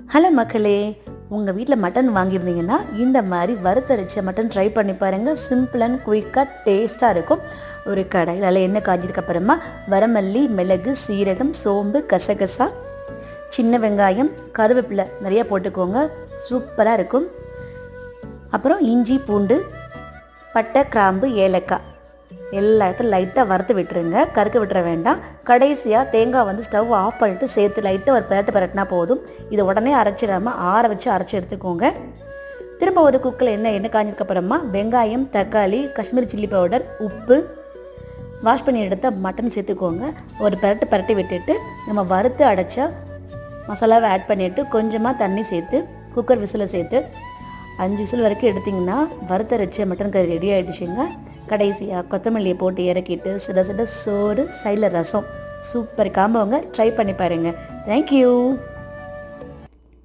Hello மக்களே, உங்கள் வீட்டில் மட்டன் வாங்கியிருந்தீங்கன்னா இந்த மாதிரி வறுத்தரைச்ச மட்டன் ட்ரை பண்ணி பாருங்கள். சிம்பிள் அண்ட் குயிக்காக டேஸ்ட்டாக இருக்கும். ஒரு கடாயில் அதில் எண்ணெய் காய்ஞ்சதுக்கப்புறமா வரமல்லி, மிளகு, சீரகம், சோம்பு, கசகசா, சின்ன வெங்காயம், கருவேப்பிலை நிறையா போட்டுக்கோங்க. சூப்பராக இருக்கும். அப்புறம் இஞ்சி, பூண்டு, பட்டை, கிராம்பு, ஏலக்காய் எல்லாத்தையும் லைட்டாக வறுத்து விட்டுருங்க. கருக்க விட்டுற வேண்டாம். கடைசியாக தேங்காய் ஸ்டவ் ஆஃப் பண்ணிவிட்டு சேர்த்து லைட்டாக ஒரு பரட்டினா போதும். இதை உடனே அரைச்சிடாமல் ஆற வச்சு அரைச்சி எடுத்துக்கோங்க. திரும்ப ஒரு குக்கில் எண்ணெய் காய்ஞ்சதுக்கப்புறமா வெங்காயம், தக்காளி, காஷ்மீரி சில்லி பவுடர், உப்பு, வாஷ் பண்ணி எடுத்த மட்டன் சேர்த்துக்கோங்க. ஒரு பரட்டி விட்டுட்டு நம்ம வறுத்து அடைச்ச மசாலாவை ஆட் பண்ணிவிட்டு கொஞ்சமாக தண்ணி சேர்த்து குக்கர் விசிலை சேர்த்து 5 விசில் வரைக்கும் எடுத்திங்கன்னா வறுத்தரைச்ச மட்டன் கறி ரெடி ஆகிடுச்சுங்க. கடைசியாக கொத்தமல்லியை போட்டு இறக்கிட்டு சுட சுட சோறு, சைடில் ரசம். சூப்பர் காம்போங்க. ட்ரை பண்ணி பாருங்கள். தேங்க்யூ.